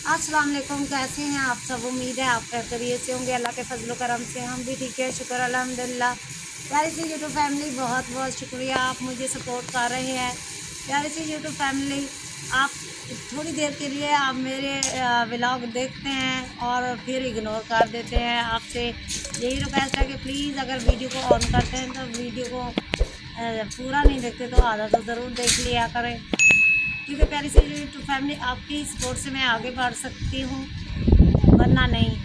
अस्सलाम वालेकुम, कैसे हैं आप सब। उम्मीद है आप खैरियत से होंगे। अल्लाह के फजल करम से हम भी ठीक है, शुक्र अल्हम्दुलिल्लाह। प्यारी सी यूट्यूब फैमिली, बहुत बहुत शुक्रिया, आप मुझे सपोर्ट कर रहे हैं। प्यारी सी यूट्यूब फैमिली, आप थोड़ी देर के लिए आप मेरे व्लॉग देखते हैं और फिर इग्नोर कर देते हैं। आपसे यही रिक्वेस्ट है कि प्लीज़ अगर वीडियो को ऑन करते हैं तो वीडियो को पूरा नहीं देखते तो आधा तो ज़रूर देख लिया करें, क्योंकि प्यारी सी यूट्यूब फैमिली आपकी सपोर्ट से मैं आगे बढ़ सकती हूँ, वरना नहीं।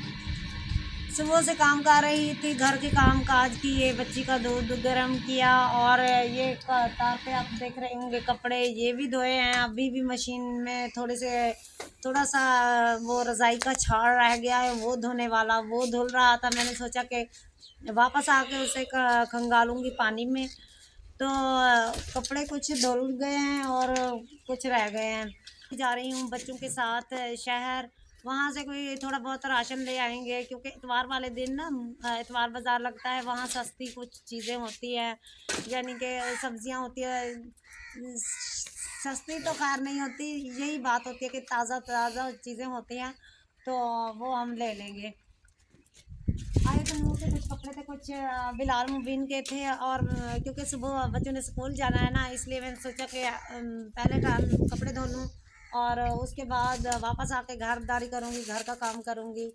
सुबह से काम कर रही थी, घर के काम काज किए, बच्ची का दूध गर्म किया और ये तार पे आप देख रहे होंगे कपड़े ये भी धोए हैं। अभी भी मशीन में थोड़ा सा वो रज़ाई का छाड़ रह गया है, वो धोने वाला, वो धुल रहा था। मैंने सोचा कि वापस आके उसे खंगालूंगी पानी में। तो कपड़े कुछ धुल गए हैं और कुछ रह गए हैं। जा रही हूँ बच्चों के साथ शहर, वहाँ से कोई थोड़ा बहुत राशन ले आएंगे, क्योंकि इतवार वाले दिन ना इतवार बाज़ार लगता है, वहाँ सस्ती कुछ चीज़ें होती हैं, यानी कि सब्जियाँ होती है। सस्ती तो खैर नहीं होती, यही बात होती है कि ताज़ा ताज़ा चीज़ें होती हैं, तो वो हम ले लेंगे। आए तो मुँह के कुछ कपड़े थे, कुछ बिलाल मुबीन के थे, और क्योंकि सुबह बच्चों ने स्कूल जाना है ना, इसलिए मैंने सोचा कि पहले टाइम कपड़े धो लूँ और उसके बाद वापस आके घरदारी करूँगी, घर का काम करूँगी।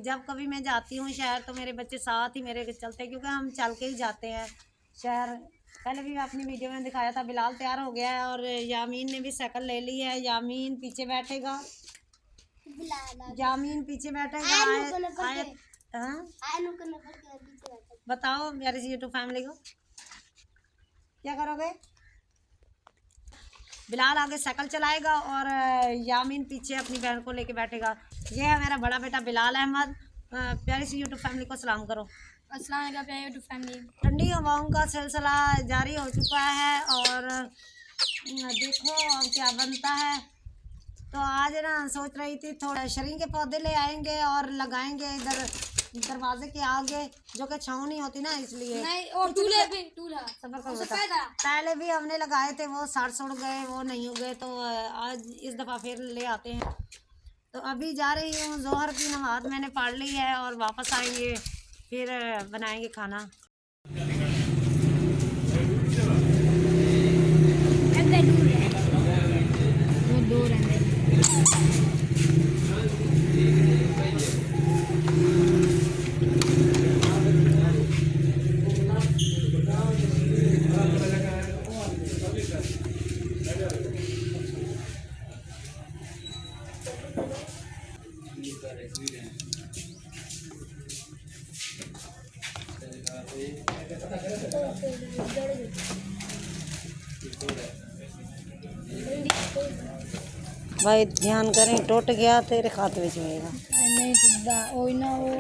जब कभी मैं जाती हूँ शहर तो मेरे बच्चे साथ ही मेरे चलते हैं, क्योंकि हम चल के ही जाते हैं शहर। पहले भी अपनी वीडियो में दिखाया था। बिलाल तैयार हो गया है और यामीन ने भी साइकिल ले ली है। यामीन पीछे बैठेगा, यामीन पीछे बैठेगा। आयत हाँ बताओ मेरी यूट्यूब फैमिली को क्या करोगे। बिलाल आगे साइकिल चलाएगा और यामीन पीछे अपनी बहन को लेके बैठेगा। ये है मेरा बड़ा बेटा बिलाल अहमद। प्यारी सी यूट्यूब फैमिली को सलाम करो। अस्सलाम वालेकुम प्यारी यूट्यूब फैमिली। ठंडी हवाओं का सिलसिला जारी हो चुका है और देखो क्या बनता है। तो आज ना सोच रही थी थोड़ा शरीर के पौधे ले आएंगे और लगाएंगे इधर दरवाजे के आगे, जो कि छाँव नहीं होती ना, इसलिए नहीं और टूले भी टूला सबर करो उससे बेटा। पहले भी हमने लगाए थे, वो सड़ गए, वो नहीं उगे, तो आज इस दफ़ा फिर ले आते हैं। तो अभी जा रही हूँ, जोहर की नमाज मैंने पढ़ ली है और वापस आएंगे फिर बनाएंगे खाना। वो दो रहने भाई ध्यान करें, टूट गया तेरे खाते में जाएगा। नहीं टूटा ओई ना वो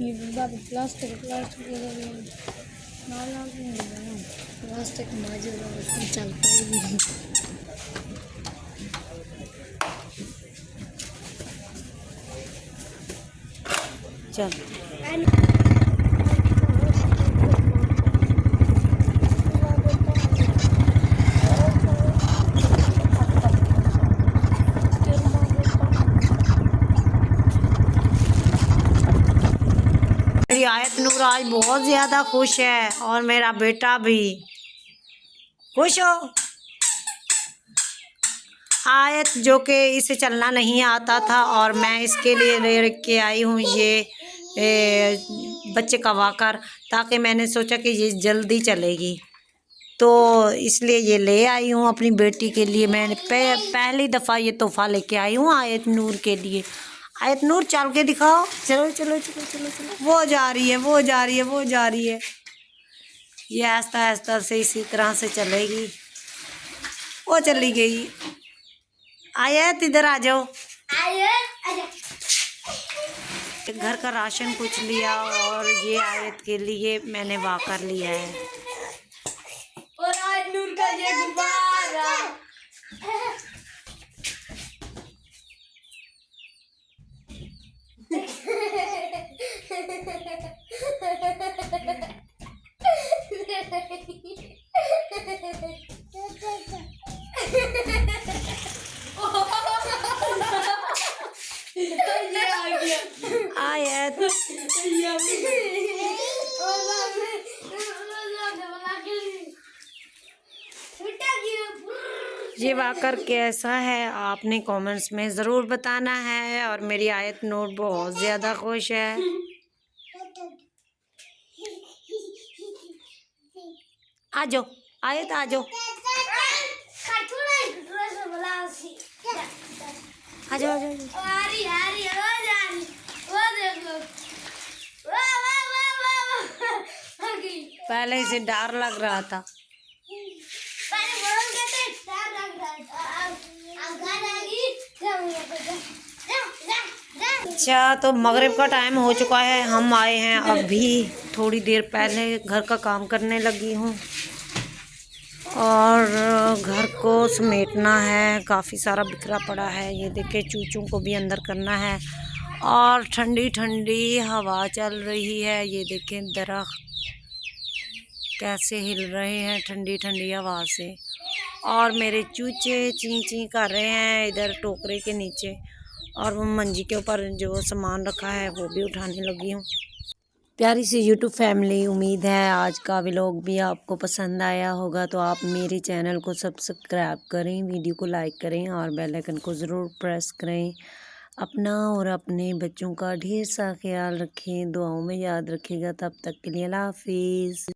ये बात प्लास्टिक ना प्लास्टिक माजे चल पाएगी। चल मेरी आयत नूर आज बहुत ज़्यादा खुश है और मेरा बेटा भी खुश हो। आयत जो कि इसे चलना नहीं आता था और मैं इसके लिए ले के आई हूँ ये बच्चे का वाकर, ताकि मैंने सोचा कि ये जल्दी चलेगी, तो इसलिए ये ले आई हूँ अपनी बेटी के लिए। मैंने पहली दफ़ा ये तोहफ़ा लेके आई हूँ आयत नूर के लिए। आयत नूर चल के दिखाओ, चलो चलो चलो चलो चलो। वो जा रही है, वो जा रही है, वो जा रही है। ये आहिस्ता आहिस्ता से इसी तरह से चलेगी। वो चली गई। आयत इधर आ जाओ। घर का राशन कुछ लिया और ये आयत के लिए मैंने वाकर लिया है। और आज नूर का ये गुब्बारा ये वाकर कैसा है आपने कमेंट्स में ज़रूर बताना है। और मेरी आयत नूर बहुत ज़्यादा खुश है। आ जाओ आयत आ जाओ आ जाओ आ जाओ। पहले से डर लग रहा था। अच्छा तो मगरिब का टाइम हो चुका है। हम आए हैं अभी थोड़ी देर पहले, घर का काम करने लगी हूँ और घर को समेटना है। काफ़ी सारा बिखरा पड़ा है। ये देखे चूचों को भी अंदर करना है और ठंडी ठंडी हवा चल रही है। ये देखें दरख्त कैसे हिल रहे हैं ठंडी ठंडी हवा से। और मेरे चूचे ची ची कर रहे हैं इधर टोकरे के नीचे। और वो मंजी के ऊपर जो सामान रखा है वो भी उठाने लगी हूँ। प्यारी सी यूट्यूब फैमिली, उम्मीद है आज का व्लॉग भी आपको पसंद आया होगा। तो आप मेरे चैनल को सब्सक्राइब करें, वीडियो को लाइक करें और बेल आइकन को ज़रूर प्रेस करें। अपना और अपने बच्चों का ढेर सा ख्याल रखें, दुआओं में याद रखिएगा। तब तक के लिए अल्लाह हाफिज़।